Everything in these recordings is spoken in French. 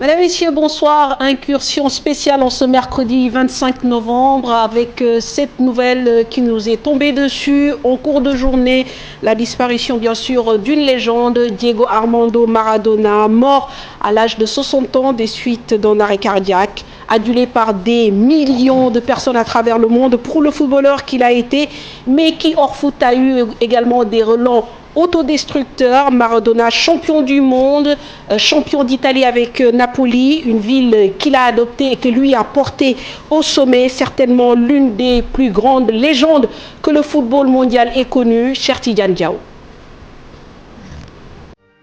Mesdames, Messieurs, bonsoir. Incursion spéciale en ce mercredi 25 novembre avec cette nouvelle qui nous est tombée dessus en cours de journée. La disparition, bien sûr, d'une légende, Diego Armando Maradona, mort à l'âge de 60 ans des suites d'un arrêt cardiaque, adulé par des millions de personnes à travers le monde pour le footballeur qu'il a été, mais qui hors foot a eu également des relents autodestructeur. Maradona, champion du monde, champion d'Italie avec Napoli, une ville qu'il a adoptée et que lui a portée au sommet, certainement l'une des plus grandes légendes que le football mondial ait connue, Cheikh Tidiane Diaw.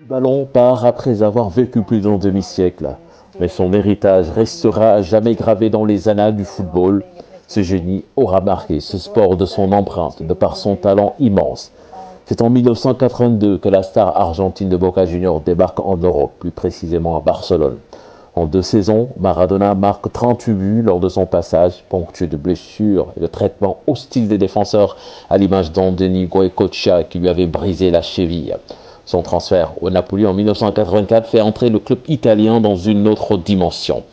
Le ballon part après avoir vécu plus d'un demi-siècle, mais son héritage restera à jamais gravé dans les annales du football. Ce génie aura marqué ce sport de son empreinte, de par son talent immense. C'est en 1982 que la star argentine de Boca Juniors débarque en Europe, plus précisément à Barcelone. En 2 saisons, Maradona marque 38 buts lors de son passage, ponctué de blessures et de traitements hostiles des défenseurs, à l'image d'Andoni Goicoechea qui lui avait brisé la cheville. Son transfert au Napoli en 1984 fait entrer le club italien dans une autre dimension.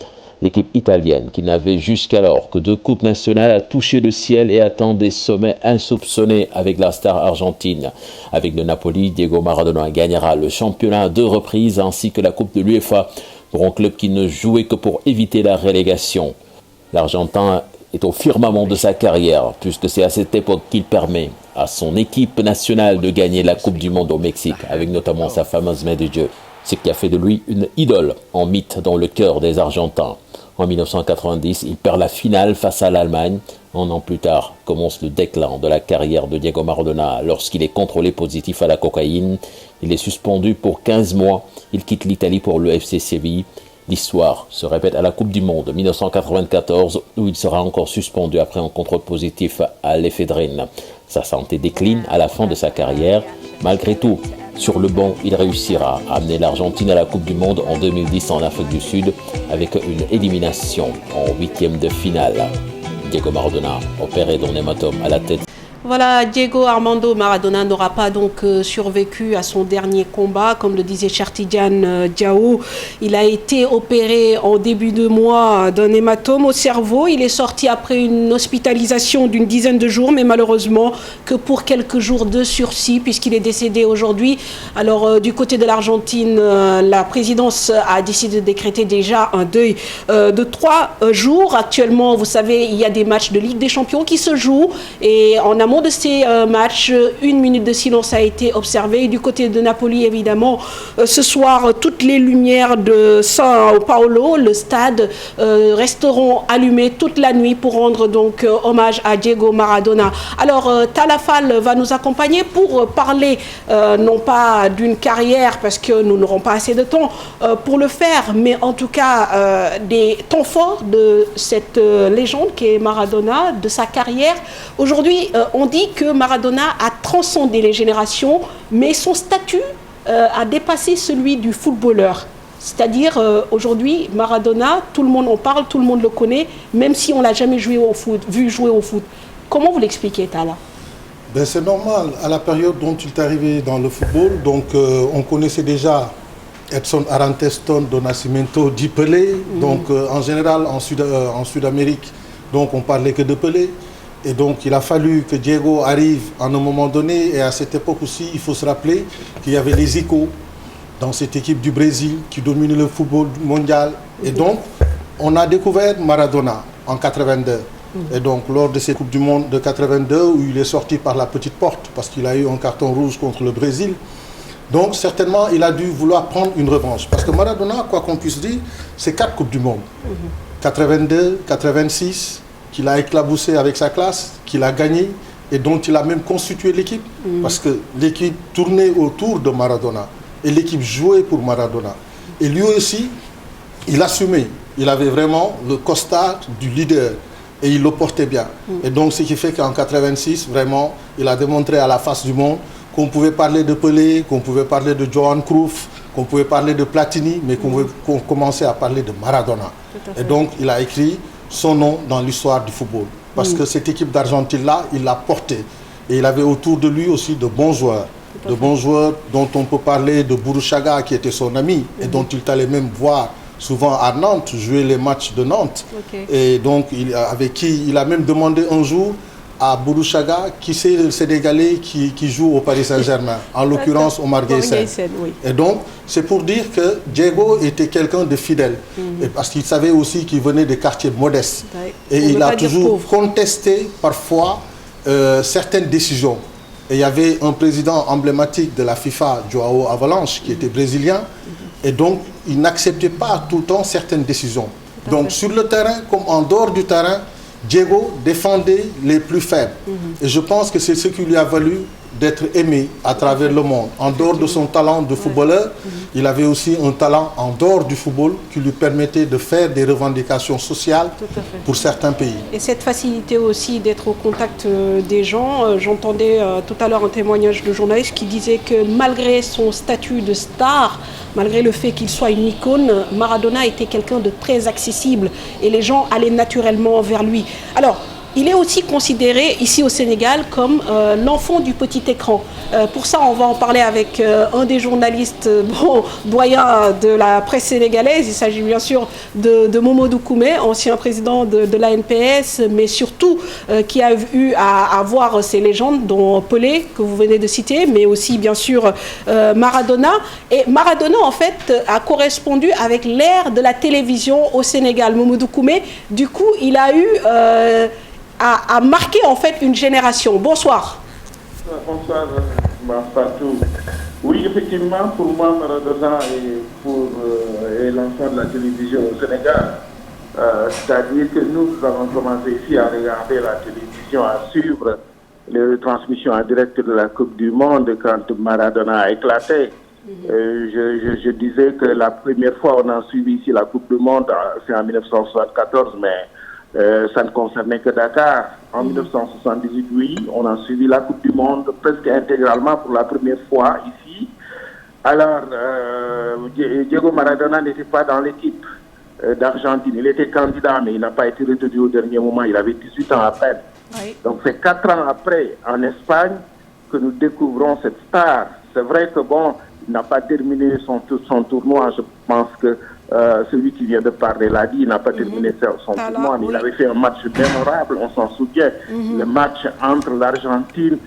L'équipe italienne, qui n'avait jusqu'alors que 2 coupes nationales, a touché le ciel et atteint des sommets insoupçonnés avec la star argentine. Avec le Napoli, Diego Maradona gagnera le championnat à 2 reprises ainsi que la coupe de l'UEFA pour un club qui ne jouait que pour éviter la relégation. L'Argentin est au firmament de sa carrière puisque c'est à cette époque qu'il permet à son équipe nationale de gagner la Coupe du Monde au Mexique avec notamment sa fameuse main de Dieu. Ce qui a fait de lui une idole en mythe dans le cœur des Argentins. En 1990, il perd la finale face à l'Allemagne. 1 an plus tard, commence le déclin de la carrière de Diego Maradona lorsqu'il est contrôlé positif à la cocaïne. Il est suspendu pour 15 mois. Il quitte l'Italie pour le FC Séville. L'histoire se répète à la Coupe du Monde 1994 où il sera encore suspendu après un contrôle positif à l'éphédrine. Sa santé décline à la fin de sa carrière. Malgré tout, sur le banc, il réussira à amener l'Argentine à la Coupe du Monde en 2010 en Afrique du Sud avec une élimination en 8e de finale. Diego Maradona opéré d'un hématome à la tête. Voilà, Diego Armando Maradona n'aura pas donc survécu à son dernier combat, comme le disait Cheikh Tidiane Diaw. Il a été opéré en début de mois d'un hématome au cerveau. Il est sorti après une hospitalisation d'une dizaine de jours, mais malheureusement que pour quelques jours de sursis, puisqu'il est décédé aujourd'hui. Alors, du côté de l'Argentine, la présidence a décidé de décréter déjà un deuil de 3 jours. Actuellement, vous savez, il y a des matchs de Ligue des Champions qui se jouent et en amont de ces matchs, 1 minute de silence a été observée. Et du côté de Napoli, évidemment, ce soir, toutes les lumières de São Paulo, le stade, resteront allumées toute la nuit pour rendre donc hommage à Diego Maradona. Alors, Talafal va nous accompagner pour parler non pas d'une carrière, parce que nous n'aurons pas assez de temps pour le faire, mais en tout cas des temps forts de cette légende qui est Maradona, de sa carrière. Aujourd'hui, on dit que Maradona a transcendé les générations, mais son statut a dépassé celui du footballeur. C'est-à-dire, aujourd'hui, Maradona, tout le monde en parle, tout le monde le connaît, même si on ne l'a jamais vu jouer au foot. Comment vous l'expliquez, Tala? C'est normal. À la période dont il est arrivé dans le football, donc on connaissait déjà Edson Arantes do Nascimento, dit Pelé. Donc en général, en Sud-Amérique, donc on parlait que de Pelé. Et donc, il a fallu que Diego arrive à un moment donné. Et à cette époque aussi, il faut se rappeler qu'il y avait les Zico dans cette équipe du Brésil qui dominait le football mondial. Et donc, on a découvert Maradona en 82. Et donc, lors de cette Coupe du Monde de 82, où il est sorti par la petite porte parce qu'il a eu un carton rouge contre le Brésil. Donc, certainement, il a dû vouloir prendre une revanche. Parce que Maradona, quoi qu'on puisse dire, c'est 4 Coupes du Monde. 82, 86... qu'il a éclaboussé avec sa classe, qu'il a gagné et dont il a même constitué l'équipe. Parce que l'équipe tournait autour de Maradona et l'équipe jouait pour Maradona. Et lui aussi, il assumait. Il avait vraiment le costard du leader et il le portait bien. Et donc, ce qui fait qu'en 86, vraiment, il a démontré à la face du monde qu'on pouvait parler de Pelé, qu'on pouvait parler de Johan Cruyff, qu'on pouvait parler de Platini, mais qu'on commençait à parler de Maradona. Et donc, il a écrit son nom dans l'histoire du football. Parce que cette équipe d'Argentine-là, il l'a portée. Et il avait autour de lui aussi de bons joueurs. De bons joueurs dont on peut parler de Burruchaga, qui était son ami, et dont il allait même voir souvent à Nantes, jouer les matchs de Nantes. Ok. Et donc, avec qui il a même demandé un jour à Bourouchaga qui c'est le Sénégalais qui joue au Paris Saint-Germain, en l'occurrence Omar Gueye. Oui. Et donc, c'est pour dire que Diego était quelqu'un de fidèle, et parce qu'il savait aussi qu'il venait de quartiers modestes. Ouais. Et On il veut a pas dire toujours pauvre. contesté parfois certaines décisions. Et il y avait un président emblématique de la FIFA, Joao Avalanche, qui était brésilien, et donc il n'acceptait pas tout le temps certaines décisions. Donc sur le terrain comme en dehors du terrain, Diego défendait les plus faibles. Et je pense que c'est ce qui lui a valu d'être aimé à travers le monde. En dehors de son talent de footballeur, il avait aussi un talent en dehors du football qui lui permettait de faire des revendications sociales pour certains pays. Et cette facilité aussi d'être au contact des gens, j'entendais tout à l'heure un témoignage de journaliste qui disait que malgré son statut de star, malgré le fait qu'il soit une icône, Maradona était quelqu'un de très accessible et les gens allaient naturellement vers lui. Alors, il est aussi considéré ici au Sénégal comme l'enfant du petit écran. Pour ça, on va en parler avec un des journalistes doyens de la presse sénégalaise. Il s'agit bien sûr de Momodou Koumé, ancien président de l'ANPS, mais surtout qui a eu à voir ces légendes, dont Pelé, que vous venez de citer, mais aussi bien sûr Maradona. Et Maradona, en fait, a correspondu avec l'ère de la télévision au Sénégal. Momodou Koumé, du coup, il a eu... a marqué en fait une génération. Bonsoir. Bonsoir, Fatou. Oui, effectivement, pour moi, Maradona est l'enfant de la télévision au Sénégal. C'est-à-dire que nous avons commencé ici à regarder la télévision, à suivre les transmissions en direct de la Coupe du Monde quand Maradona a éclaté. Je disais que la première fois on a suivi ici la Coupe du Monde, c'est en 1974, mais ça ne concernait que Dakar. En 1978, oui, on a suivi la Coupe du Monde presque intégralement pour la première fois ici. Alors, Diego Maradona n'était pas dans l'équipe d'Argentine. Il était candidat, mais il n'a pas été retenu au dernier moment. Il avait 18 ans à peine. Oui. Donc, c'est 4 ans après, en Espagne, que nous découvrons cette star. C'est vrai que, bon, il n'a pas terminé son tournoi. Je pense que celui qui vient de parler l'a dit, il n'a pas terminé son tournoi, mais il avait fait un match mémorable, on s'en souvient. Le match entre l'Argentine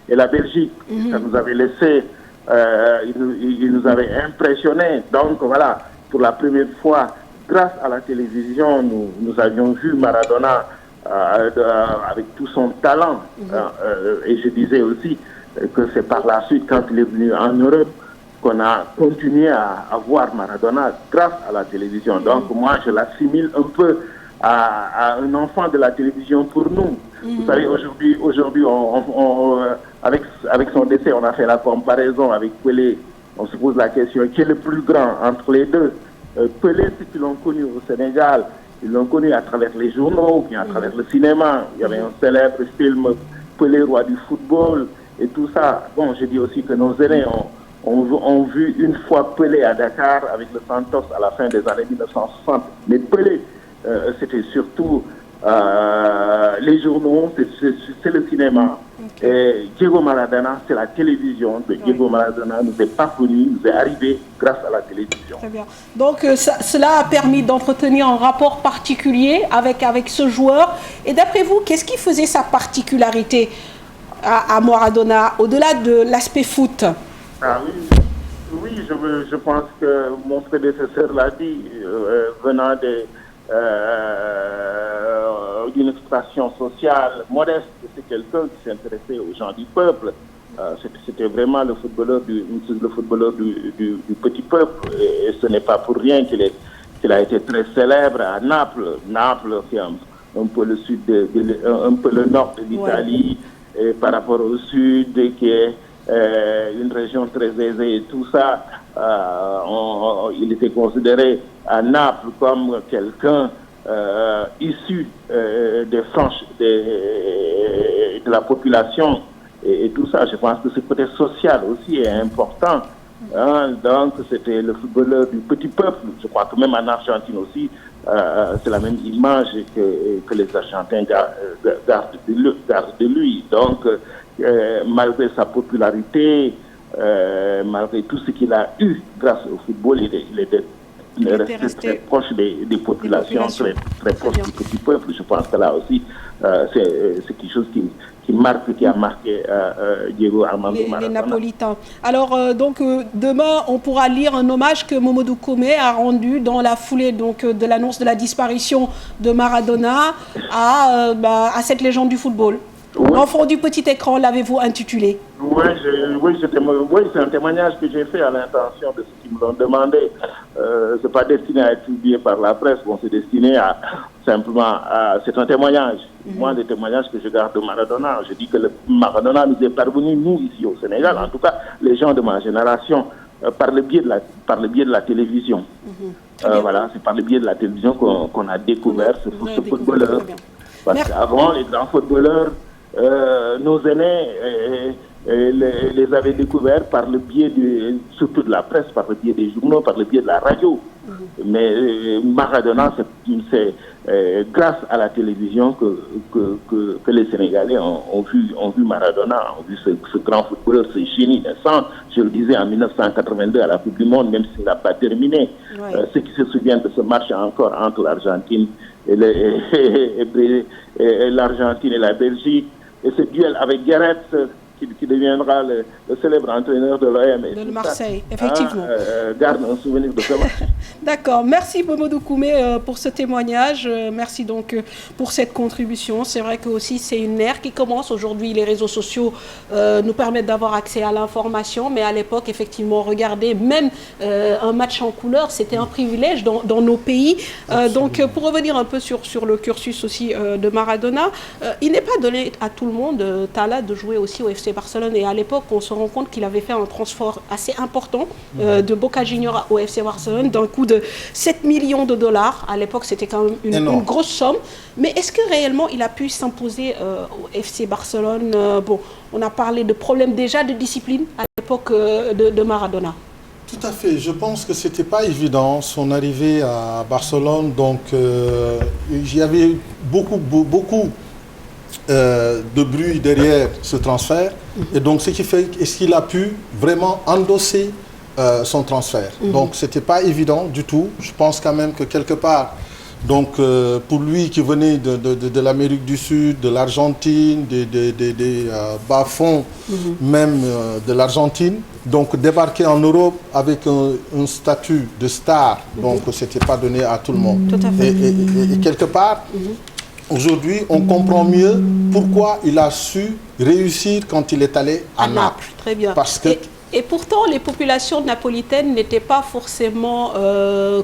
et la Belgique. Ça nous avait laissé, il nous avait impressionnés. Donc voilà, pour la première fois, grâce à la télévision, nous avions vu Maradona avec tout son talent. Et je disais aussi que c'est par la suite, quand il est venu en Europe, qu'on a continué à voir Maradona grâce à la télévision. Donc moi, je l'assimile un peu à un enfant de la télévision pour nous. Vous savez, aujourd'hui avec son décès, on a fait la comparaison avec Pelé. On se pose la question, qui est le plus grand entre les deux? Pelé, ceux qui l'ont connu au Sénégal, ils l'ont connu à travers les journaux, puis à travers le cinéma. Il y avait un célèbre film, Pelé, roi du football, et tout ça. Bon, je dis aussi que nos aînés ont vu une fois Pelé à Dakar avec le Santos à la fin des années 1960. Mais Pelé, c'était surtout les journaux, c'est le cinéma. Et Diego Maradona, c'est la télévision. Diego Maradona nous est parvenu, nous est arrivé grâce à la télévision. Très bien. Donc cela a permis d'entretenir un rapport particulier avec ce joueur. Et d'après vous, qu'est-ce qui faisait sa particularité à Maradona, au-delà de l'aspect foot? Ah oui, je pense que mon prédécesseur l'a dit, venant d'une expression sociale modeste, c'est quelqu'un qui s'intéressait aux gens du peuple. C'était vraiment le footballeur du petit peuple, et ce n'est pas pour rien qu'il a été très célèbre à Naples. Naples, c'est un peu le sud, un peu le nord de l'Italie, et par rapport au sud, qui est une région très aisée et tout ça. Il était considéré à Naples comme quelqu'un issu de la population et tout ça. Je pense que ce côté social aussi est important. Donc c'était le footballeur du petit peuple. Je crois que même en Argentine aussi, c'est la même image que les Argentins gardent de lui. Donc malgré sa popularité, malgré tout ce qu'il a eu grâce au football, il était resté très proche des populations, très proche du petit peuple. Je pense que là aussi, c'est quelque chose qui a marqué Diego Armando Maradona. Les Napolitains. Alors, demain, on pourra lire un hommage que Mamadou Koumé a rendu dans la foulée de l'annonce de la disparition de Maradona à cette légende du football. Oui. L'enfant du petit écran, l'avez-vous intitulé? Oui, c'est un témoignage que j'ai fait à l'intention de ceux qui me l'ont demandé. C'est pas destiné à être publié par la presse, c'est destiné à simplement c'est un témoignage. Moi, le témoignage que je garde de Maradona, je dis que le Maradona nous est parvenu, nous, ici au Sénégal, en tout cas, les gens de ma génération, par le biais de la télévision. Voilà, c'est par le biais de la télévision qu'on a découvert ce footballeur. Parce qu'avant, les grands footballeurs, nos aînés les avaient découverts par le biais surtout de la presse, par le biais des journaux, par le biais de la radio. Mais Maradona, c'est grâce à la télévision que les Sénégalais ont vu Maradona, ont vu ce grand footballeur, ce génie naissant. Je le disais en 1982 à la Coupe du Monde, même s'il n'a pas terminé. Ouais. Ceux qui se souviennent de ce match encore entre l'Argentine et l'Argentine et la Belgique, et ce duel avec Gareth qui deviendra le célèbre entraîneur de l'OM. De Marseille, effectivement. Garde un souvenir de ce match. D'accord. Merci Mamadou Koumé pour ce témoignage. Merci donc pour cette contribution. C'est vrai que aussi c'est une ère qui commence. Aujourd'hui, les réseaux sociaux nous permettent d'avoir accès à l'information, mais à l'époque, effectivement, regarder même un match en couleur, c'était un privilège dans nos pays. Donc, pour revenir un peu sur le cursus aussi de Maradona, il n'est pas donné à tout le monde, Talla, de jouer aussi au FC Barcelone. Et à l'époque, on se rend compte qu'il avait fait un transfert assez important de Boca Juniors au FC Barcelone d'un coût de 7 millions de dollars. À l'époque, c'était quand même une grosse somme. Mais est-ce que réellement il a pu s'imposer au FC Barcelone? On a parlé de problèmes déjà de discipline à l'époque de Maradona. Tout à fait. Je pense que ce n'était pas évident son arrivée à Barcelone. Donc, il y avait beaucoup de bruit derrière ce transfert. Et donc, ce qui fait, est-ce qu'il a pu vraiment endosser son transfert? Donc, ce n'était pas évident du tout. Je pense quand même que quelque part, donc, pour lui qui venait de l'Amérique du Sud, de l'Argentine, des bas-fonds même de l'Argentine, donc débarquer en Europe avec un statut de star, donc ce n'était pas donné à tout le monde. Tout à fait. Et quelque part, aujourd'hui, on comprend mieux pourquoi il a su réussir quand il est allé à Naples. Très bien. Parce que et pourtant, les populations napolitaines n'étaient pas forcément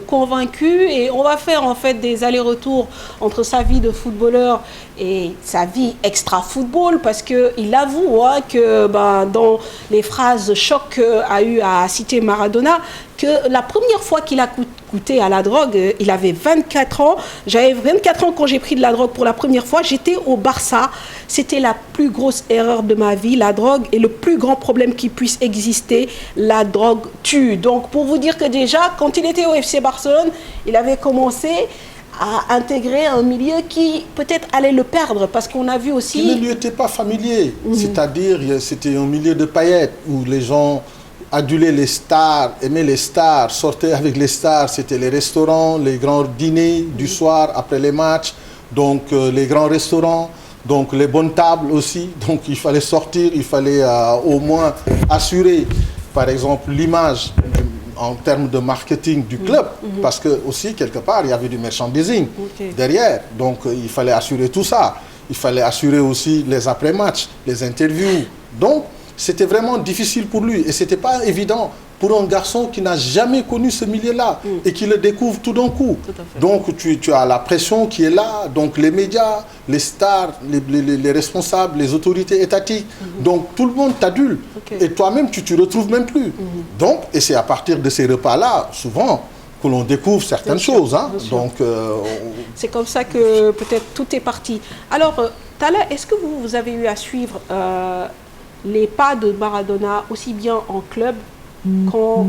convaincues. Et on va faire en fait des allers-retours entre sa vie de footballeur et sa vie extra-football. Parce qu'il avoue que dans les phrases choc qu'a eu à citer Maradona, que la première fois qu'il a goûté à la drogue, il avait 24 ans. J'avais 24 ans quand j'ai pris de la drogue pour la première fois. J'étais au Barça. C'était la plus grosse erreur de ma vie. La drogue est le plus grand problème qui puisse exister. La drogue tue. Donc, pour vous dire que déjà, quand il était au FC Barcelone, il avait commencé à intégrer un milieu qui peut-être allait le perdre. Parce qu'on a vu aussi... Il ne lui était pas familier. C'est-à-dire, c'était un milieu de paillettes où les gens adulaient les stars, aimaient les stars, sortaient avec les stars. C'était les restaurants, les grands dîners du soir après les matchs, donc les grands restaurants, donc les bonnes tables aussi. Donc il fallait sortir, il fallait au moins assurer, par exemple, l'image en termes de marketing du club, parce que aussi, quelque part, il y avait du merchandising derrière. Donc il fallait assurer tout ça. Il fallait assurer aussi les après-matchs, les interviews. Donc, c'était vraiment difficile pour lui et ce n'était pas évident pour un garçon qui n'a jamais connu ce milieu-là et qui le découvre tout d'un coup. Donc tu as la pression qui est là, donc les médias, les stars, les responsables, les autorités étatiques, donc tout le monde t'adule et toi-même tu ne te retrouves même plus. Donc, et c'est à partir de ces repas-là, souvent, que l'on découvre certaines choses. Donc, c'est comme ça que peut-être tout est parti. Alors, Talla, est-ce que vous avez eu à suivre les pas de Maradona aussi bien en club qu'en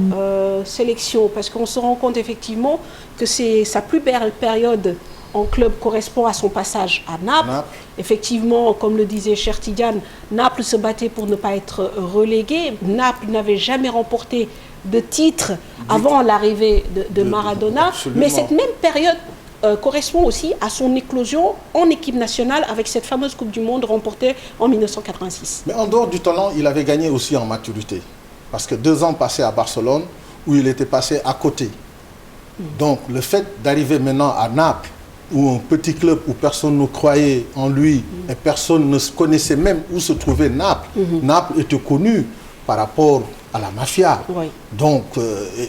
sélection, parce qu'on se rend compte effectivement que c'est sa plus belle période en club correspond à son passage à Naples. Effectivement, comme le disait Cher Tidiane, Naples se battait pour ne pas être relégué. Naples n'avait jamais remporté de titre avant l'arrivée de Maradona. Absolument. Mais cette même période correspond aussi à son éclosion en équipe nationale avec cette fameuse Coupe du Monde remportée en 1986. Mais en dehors du talent, il avait gagné aussi en maturité. Parce que 2 ans passés à Barcelone, où il était passé à côté. Donc le fait d'arriver maintenant à Naples, où un petit club où personne ne croyait en lui et personne ne connaissait même où se trouvait Naples. Naples était connu par rapport à la mafia. Oui. Donc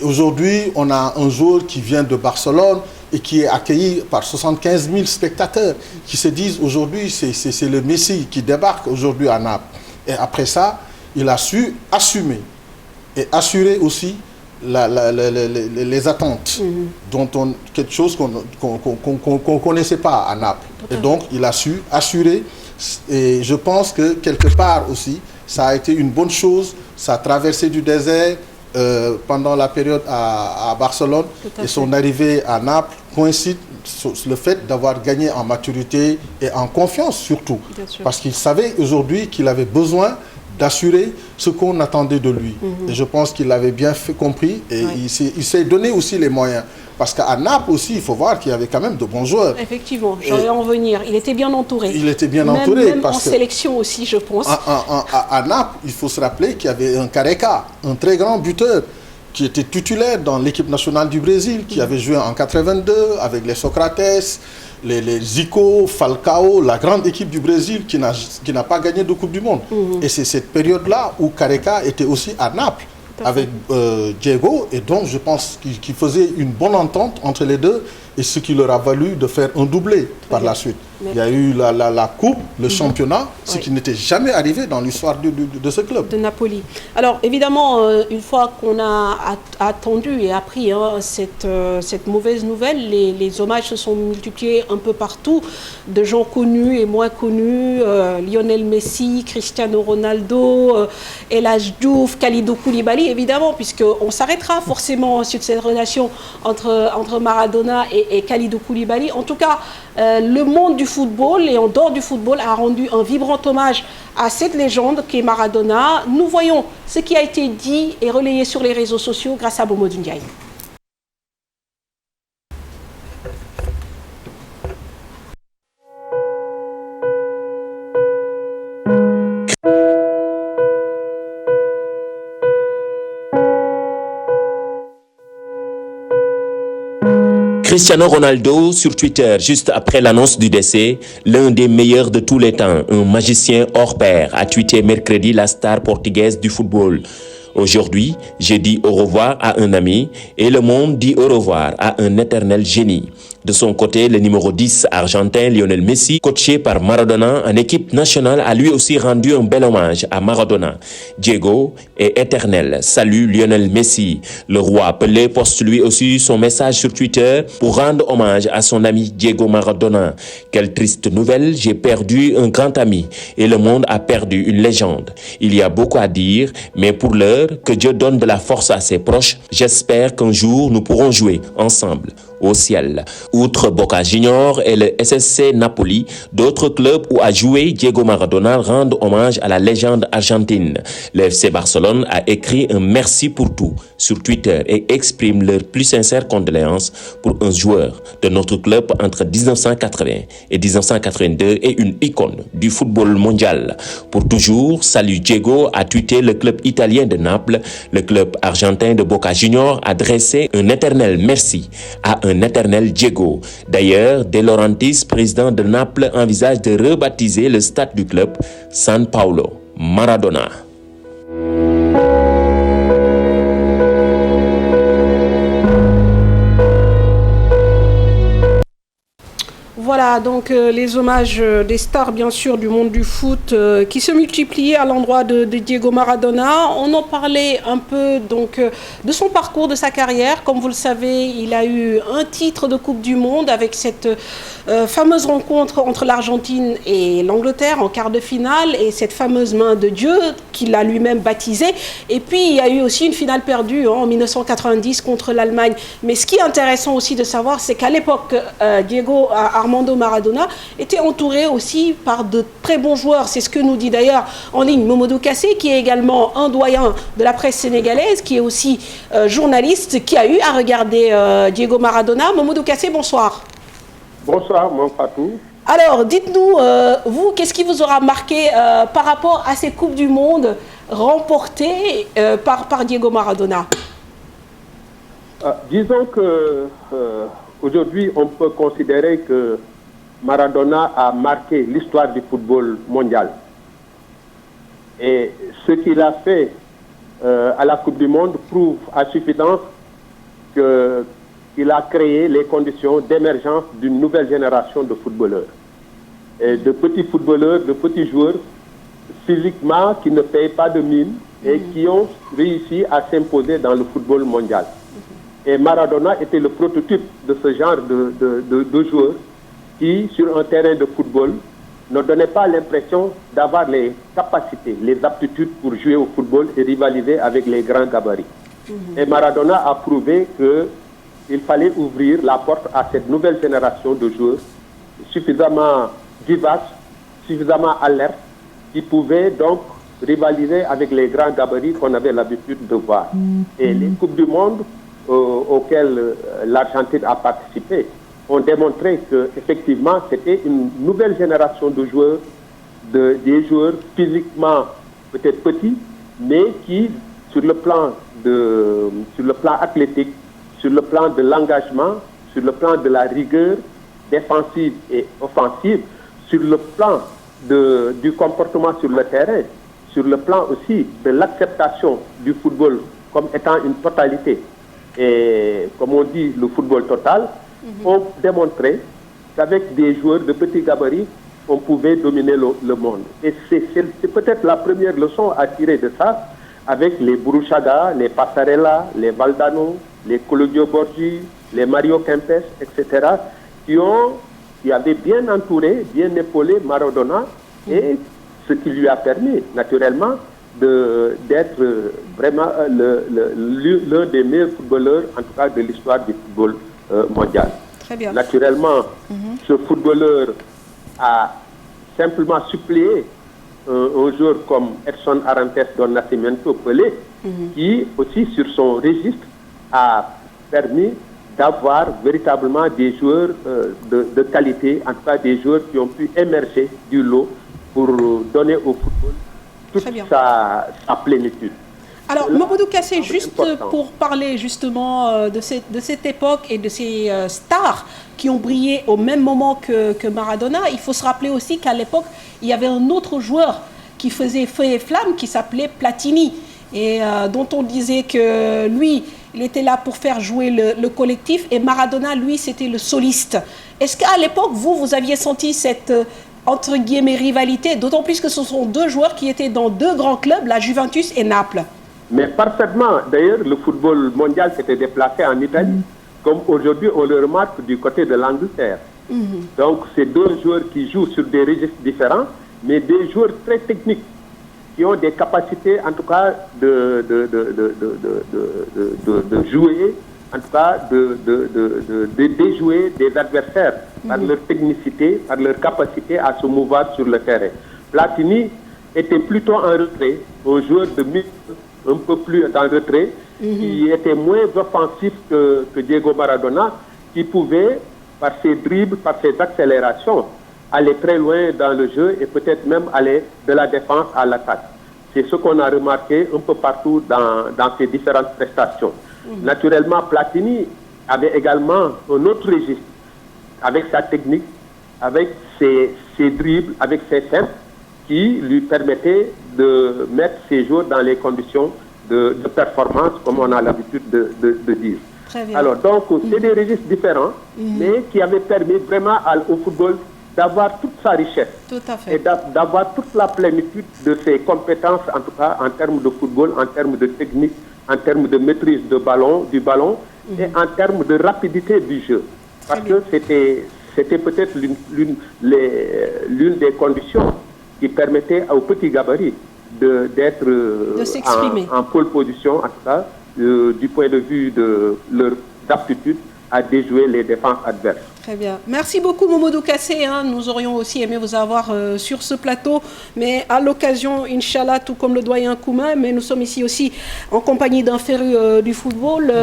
aujourd'hui, on a un joueur qui vient de Barcelone et qui est accueilli par 75 000 spectateurs qui se disent aujourd'hui c'est le Messi qui débarque aujourd'hui à Naples. Et après ça, il a su assumer et assurer aussi les attentes, quelque chose qu'on ne connaissait pas à Naples. Et donc, il a su assurer. Et je pense que quelque part aussi, ça a été une bonne chose. Sa traversée du désert pendant la période à Barcelone et son arrivée à Naples coïncide sur le fait d'avoir gagné en maturité et en confiance surtout. Parce qu'il savait aujourd'hui qu'il avait besoin d'assurer ce qu'on attendait de lui. Et je pense qu'il l'avait bien compris et il s'est donné aussi les moyens. Parce qu'à Naples aussi, il faut voir qu'il y avait quand même de bons joueurs. Effectivement, j'allais en venir. Il était bien entouré. Il était bien entouré. Même en sélection aussi, je pense. À Naples, il faut se rappeler qu'il y avait un Careca, un très grand buteur, qui était titulaire dans l'équipe nationale du Brésil, qui avait joué en 82 avec les Socrates, les Zico, Falcao, la grande équipe du Brésil qui n'a pas gagné de Coupe du Monde. Et c'est cette période-là où Careca était aussi à Naples avec Diego, et donc je pense qu'il faisait une bonne entente entre les deux, et ce qui leur a valu de faire un doublé par la suite. Il y a eu la coupe, le championnat, ce qui n'était jamais arrivé dans l'histoire de ce club. De Napoli. Alors évidemment, une fois qu'on a attendu et appris cette mauvaise nouvelle, les hommages se sont multipliés un peu partout, de gens connus et moins connus, Lionel Messi, Cristiano Ronaldo, El Hadji Diouf, Kalidou Koulibaly, évidemment, puisqu'on s'arrêtera forcément sur cette relation entre Maradona et Kalidou Koulibaly. En tout cas, le monde du football et en dehors du football a rendu un vibrant hommage à cette légende qui est Maradona. Nous voyons ce qui a été dit et relayé sur les réseaux sociaux grâce à Momo Ndiaye. Cristiano Ronaldo sur Twitter, juste après l'annonce du décès, l'un des meilleurs de tous les temps, un magicien hors pair, a tweeté mercredi la star portugaise du football. Aujourd'hui, j'ai dit au revoir à un ami et le monde dit au revoir à un éternel génie. De son côté, le numéro 10 argentin Lionel Messi, coaché par Maradona en équipe nationale, a lui aussi rendu un bel hommage à Maradona. Diego est éternel. Salut Lionel Messi. Le roi Pelé poste lui aussi son message sur Twitter pour rendre hommage à son ami Diego Maradona. Quelle triste nouvelle, j'ai perdu un grand ami et le monde a perdu une légende. Il y a beaucoup à dire, mais pour l'heure, que Dieu donne de la force à ses proches. J'espère qu'un jour nous pourrons jouer ensemble au ciel. Outre Boca Juniors et le SSC Napoli, d'autres clubs où a joué Diego Maradona rendent hommage à la légende argentine. Le FC Barcelone a écrit un merci pour tout sur Twitter et exprime leurs plus sincères condoléances pour un joueur de notre club entre 1980 et 1982 et une icône du football mondial. Pour toujours, salut Diego, a tweeté le club italien de Naples. Le club argentin de Boca Juniors a dressé un éternel merci à un éternel Diego. D'ailleurs, De Laurentiis, président de Naples, envisage de rebaptiser le stade du club San Paolo Maradona. Voilà, Voilà, donc les hommages des stars, bien sûr, du monde du foot qui se multipliaient à l'endroit de Diego Maradona. On en parlait un peu donc de son parcours, de sa carrière. Comme vous le savez, il a eu un titre de Coupe du Monde avec cette fameuse rencontre entre l'Argentine et l'Angleterre en quart de finale et cette fameuse main de Dieu qu'il a lui-même baptisée. Et puis, il y a eu aussi une finale perdue en 1990 contre l'Allemagne. Mais ce qui est intéressant aussi de savoir, c'est qu'à l'époque, Diego Armando Maradona était entouré aussi par de très bons joueurs. C'est ce que nous dit d'ailleurs en ligne Mamadou Kassé, qui est également un doyen de la presse sénégalaise, qui est aussi journaliste, qui a eu à regarder Diego Maradona. Mamadou Kassé, bonsoir. Bonsoir, mon Fatou. Alors, dites-nous, vous, qu'est-ce qui vous aura marqué par rapport à ces Coupes du Monde remportées par Diego Maradona? Disons que aujourd'hui, on peut considérer que Maradona a marqué l'histoire du football mondial. Et ce qu'il a fait à la Coupe du Monde prouve à suffisance qu'il a créé les conditions d'émergence d'une nouvelle génération de footballeurs. Et de petits footballeurs, de petits joueurs, physiquement, qui ne payent pas de mine et qui ont réussi à s'imposer dans le football mondial. Et Maradona était le prototype de ce genre de joueur qui, sur un terrain de football, ne donnait pas l'impression d'avoir les capacités, les aptitudes pour jouer au football et rivaliser avec les grands gabarits. Et Maradona a prouvé qu'il fallait ouvrir la porte à cette nouvelle génération de joueurs suffisamment vivaces, suffisamment alertes, qui pouvaient donc rivaliser avec les grands gabarits qu'on avait l'habitude de voir. Et les Coupes du Monde auxquelles l'Argentine a participé ont démontré qu'effectivement c'était une nouvelle génération de joueurs, des joueurs physiquement peut-être petits, mais qui sur le plan athlétique, sur le plan de l'engagement, sur le plan de la rigueur défensive et offensive, sur le plan du comportement sur le terrain, sur le plan aussi de l'acceptation du football comme étant une totalité. Et comme on dit, le football total, ont démontré qu'avec des joueurs de petits gabarits, on pouvait dominer le monde. Et c'est peut-être la première leçon à tirer de ça, avec les Burruchaga, les Passarella, les Valdano, les Claudio Borgi, les Mario Kempes, etc., qui avaient bien entouré, bien épaulé Maradona, et ce qui lui a permis, naturellement, d'être vraiment l'un des meilleurs footballeurs, en tout cas de l'histoire du football mondial. Très bien. Naturellement, ce footballeur a simplement suppléé un joueur comme Edson Arantes do Nascimento Pelé, qui aussi sur son registre a permis d'avoir véritablement des joueurs de qualité, en tout cas des joueurs qui ont pu émerger du lot pour donner au football toute sa plénitude. Alors, Mamadou Kassé, juste pour parler justement de cette époque et de ces stars qui ont brillé au même moment que Maradona, il faut se rappeler aussi qu'à l'époque, il y avait un autre joueur qui faisait feu et flamme qui s'appelait Platini et dont on disait que lui, il était là pour faire jouer le collectif et Maradona, lui, c'était le soliste. Est-ce qu'à l'époque, vous aviez senti cette entre guillemets rivalité, d'autant plus que ce sont deux joueurs qui étaient dans deux grands clubs, la Juventus et Naples? Mais parfaitement. D'ailleurs, le football mondial s'était déplacé en Italie, comme aujourd'hui on le remarque du côté de l'Angleterre. Donc, c'est deux joueurs qui jouent sur des registres différents, mais des joueurs très techniques, qui ont des capacités, en tout cas, de jouer, en tout cas, de déjouer des adversaires par leur technicité, par leur capacité à se mouvoir sur le terrain. Platini était plutôt en retrait, un joueur de milieu un peu plus en retrait, qui était moins offensif que Diego Maradona, qui pouvait, par ses dribbles, par ses accélérations, aller très loin dans le jeu et peut-être même aller de la défense à l'attaque. C'est ce qu'on a remarqué un peu partout dans ses différentes prestations. Naturellement, Platini avait également un autre registre, avec sa technique, avec ses dribbles, avec ses feintes, qui lui permettaient de mettre ses joueurs dans les conditions de performance, comme on a l'habitude de dire. Très bien. Alors, donc, c'est des registres différents, mais qui avaient permis vraiment au football d'avoir toute sa richesse. Tout à fait. Et d'avoir toute la plénitude de ses compétences, en tout cas en termes de football, en termes de technique, en termes de maîtrise du ballon, et en termes de rapidité du jeu. Parce que c'était peut-être l'une des conditions qui permettait aux petits gabarits d'être en pole position, en tout cas, du point de vue de leur aptitude à déjouer les défenses adverses. Très bien. Merci beaucoup Momodou Kassé. Nous aurions aussi aimé vous avoir sur ce plateau, mais à l'occasion, Inch'Allah, tout comme le doyen Kouma, mais nous sommes ici aussi en compagnie d'un féru du football.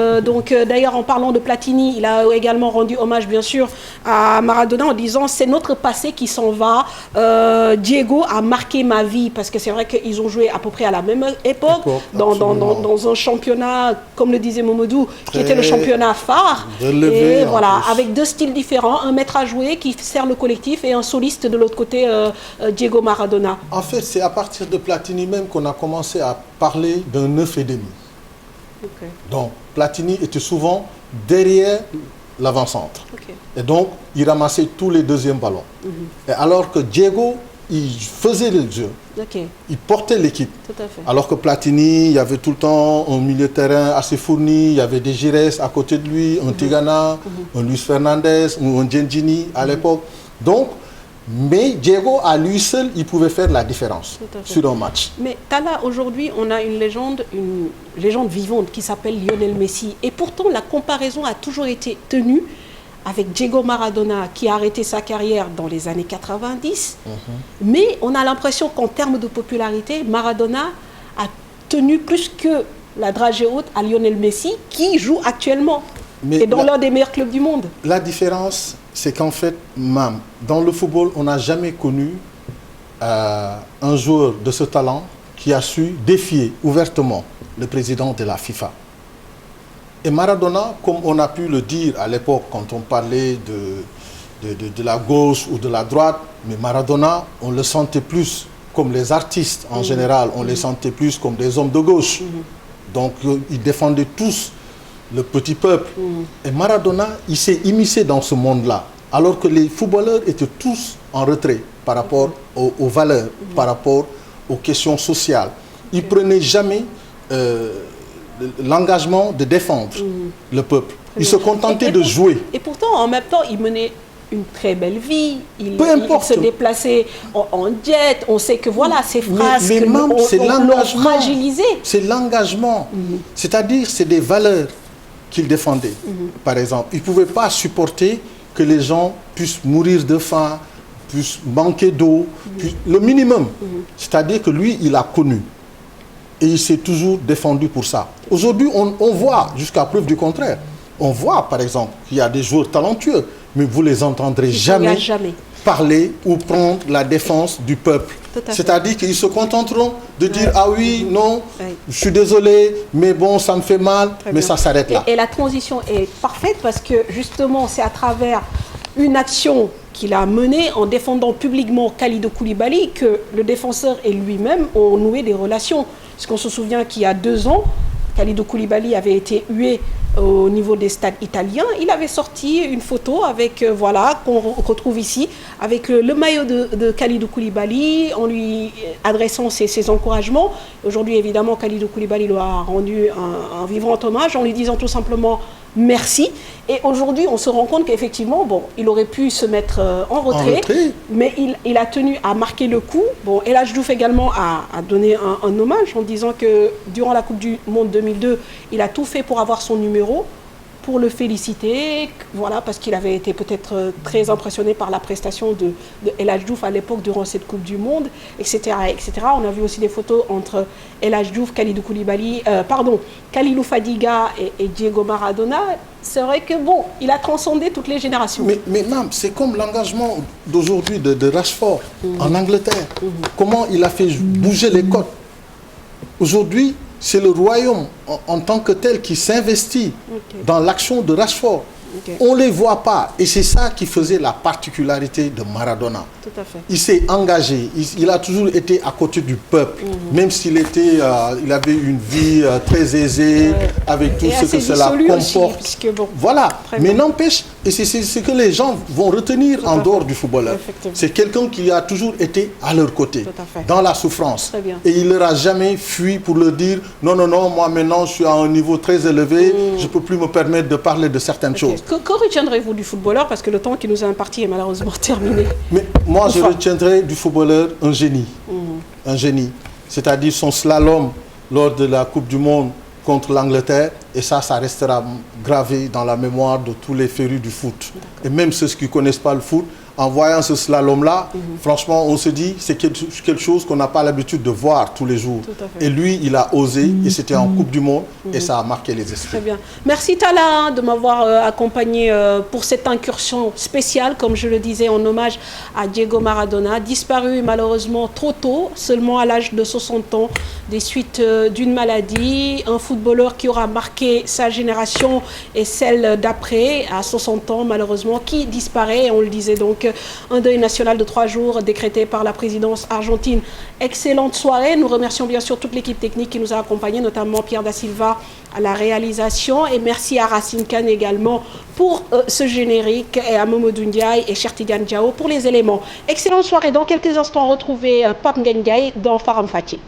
D'ailleurs, en parlant de Platini, il a également rendu hommage, bien sûr, à Maradona en disant « c'est notre passé qui s'en va. Diego a marqué ma vie », parce que c'est vrai qu'ils ont joué à peu près à la même époque, dans un championnat, comme le disait Momodou, qui était le championnat phare. Et voilà, avec deux styles différents, un maître à jouer qui sert le collectif et un soliste de l'autre côté, Diego Maradona. En fait, c'est à partir de Platini même qu'on a commencé à parler d'un 9,5. Okay. Donc, Platini était souvent derrière l'avant-centre. Okay. Et donc, il ramassait tous les deuxièmes ballons. Et alors que Diego, il faisait le jeu. Okay. Il portait l'équipe. Tout à fait. Alors que Platini, il y avait tout le temps un milieu de terrain assez fourni. Il y avait des Giresse à côté de lui, un Tigana, un Luis Fernandez, ou un Gengini à l'époque. Donc, mais Diego, à lui seul, il pouvait faire la différence sur un match. Mais Tala, aujourd'hui, on a une légende vivante qui s'appelle Lionel Messi. Et pourtant, la comparaison a toujours été tenue avec Diego Maradona, qui a arrêté sa carrière dans les années 90. Mais on a l'impression qu'en termes de popularité, Maradona a tenu plus que la dragée haute à Lionel Messi, qui joue actuellement et dans l'un des meilleurs clubs du monde. La différence, c'est qu'en fait, dans le football, on n'a jamais connu un joueur de ce talent qui a su défier ouvertement le président de la FIFA. Et Maradona, comme on a pu le dire à l'époque quand on parlait de la gauche ou de la droite, mais Maradona, on le sentait plus comme les artistes en général, on les sentait plus comme des hommes de gauche. Donc ils défendaient tous le petit peuple. Et Maradona, il s'est immiscé dans ce monde-là, alors que les footballeurs étaient tous en retrait par rapport aux valeurs, par rapport aux questions sociales. Ils ne prenaient jamais l'engagement de défendre le peuple. Ils se contentaient de jouer. Et pourtant, en même temps, il menait une très belle vie. Il se déplaçait en jet. On sait que voilà, ces phrases l'ont fragilisé. C'est l'engagement. C'est-à-dire, c'est des valeurs qu'il défendait. Par exemple, il ne pouvait pas supporter que les gens puissent mourir de faim, puissent manquer d'eau, le minimum. C'est-à-dire que lui, il a connu. Et il s'est toujours défendu pour ça. Aujourd'hui, on voit, jusqu'à preuve du contraire, on voit par exemple qu'il y a des joueurs talentueux, mais vous ne les entendrez jamais parler ou prendre la défense du peuple. C'est-à-dire qu'ils se contenteront de dire « Ah oui, non, je suis désolé, mais bon, ça me fait mal, mais ça s'arrête là. » Et la transition est parfaite parce que justement, c'est à travers une action qu'il a menée en défendant publiquement Kalidou Koulibaly que le défenseur et lui-même ont noué des relations. Parce qu'on se souvient qu'il y a 2 ans, Kalidou Koulibaly avait été hué au niveau des stades italiens. Il avait sorti une photo avec, qu'on retrouve ici, avec le maillot de Kalidou Koulibaly, en lui adressant ses encouragements. Aujourd'hui, évidemment, Kalidou Koulibaly lui a rendu un vibrant hommage en lui disant tout simplement merci. Et aujourd'hui, on se rend compte qu'effectivement, il aurait pu se mettre en retrait, mais il a tenu à marquer le coup. El Hadji Diouf également a donné un hommage en disant que durant la Coupe du Monde 2002, il a tout fait pour avoir son numéro, pour le féliciter, parce qu'il avait été peut-être très impressionné par la prestation de El Hadji Diouf à l'époque durant cette Coupe du Monde, etc., etc. On a vu aussi des photos entre El Hadji Diouf, Kalilou Fadiga et Diego Maradona. C'est vrai que il a transcendé toutes les générations. Mais c'est comme l'engagement d'aujourd'hui de Rashford en Angleterre. Comment il a fait bouger les côtes. Aujourd'hui, c'est le royaume en tant que tel qui s'investit dans l'action de Rashford. Ok. On ne les voit pas. Et c'est ça qui faisait la particularité de Maradona. Tout à fait. Il s'est engagé, il a toujours été à côté du peuple, même s'il il avait une vie très aisée, avec tout Et ce que assez cela dissolu aussi, comporte. puisque bon, Voilà, très mais bien. n'empêche, et c'est ce que les gens vont retenir en à dehors fait. du footballeur. Effectivement. C'est quelqu'un qui a toujours été à leur côté, Tout à fait. dans la souffrance. Très bien. Et il ne leur a jamais fui pour leur dire, non, non, non, moi maintenant je suis à un niveau très élevé, je ne peux plus me permettre de parler de certaines choses. Que retiendrez-vous du footballeur? Parce que le temps qui nous est imparti est malheureusement terminé. Mais moi, je Enfin. retiendrai du footballeur un génie. Un génie. C'est-à-dire son slalom lors de la Coupe du Monde contre l'Angleterre. Et ça restera gravé dans la mémoire de tous les férus du foot. Et même ceux qui ne connaissent pas le foot, en voyant ce slalom-là, franchement, on se dit c'est quelque chose qu'on n'a pas l'habitude de voir tous les jours. Tout à fait. Et lui, il a osé, et c'était en Coupe du Monde, et ça a marqué les esprits. Très bien. Merci Tala de m'avoir accompagné pour cette incursion spéciale, comme je le disais, en hommage à Diego Maradona, disparu malheureusement trop tôt, seulement à l'âge de 60 ans, des suites d'une maladie. Un footballeur qui aura marqué sa génération et celle d'après, à 60 ans malheureusement, qui disparaît. On le disait donc, un deuil national de 3 jours décrété par la présidence argentine. Excellente soirée. Nous remercions bien sûr toute l'équipe technique qui nous a accompagnés, notamment Pierre Da Silva à la réalisation. Et merci à Racine Kane également pour ce générique, et à Momodou Ndiaye et Chertidiane Diao pour les éléments. Excellente soirée. Dans quelques instants, retrouvez Pape Ndiaye dans Faram Fati.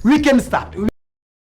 Weekend Start.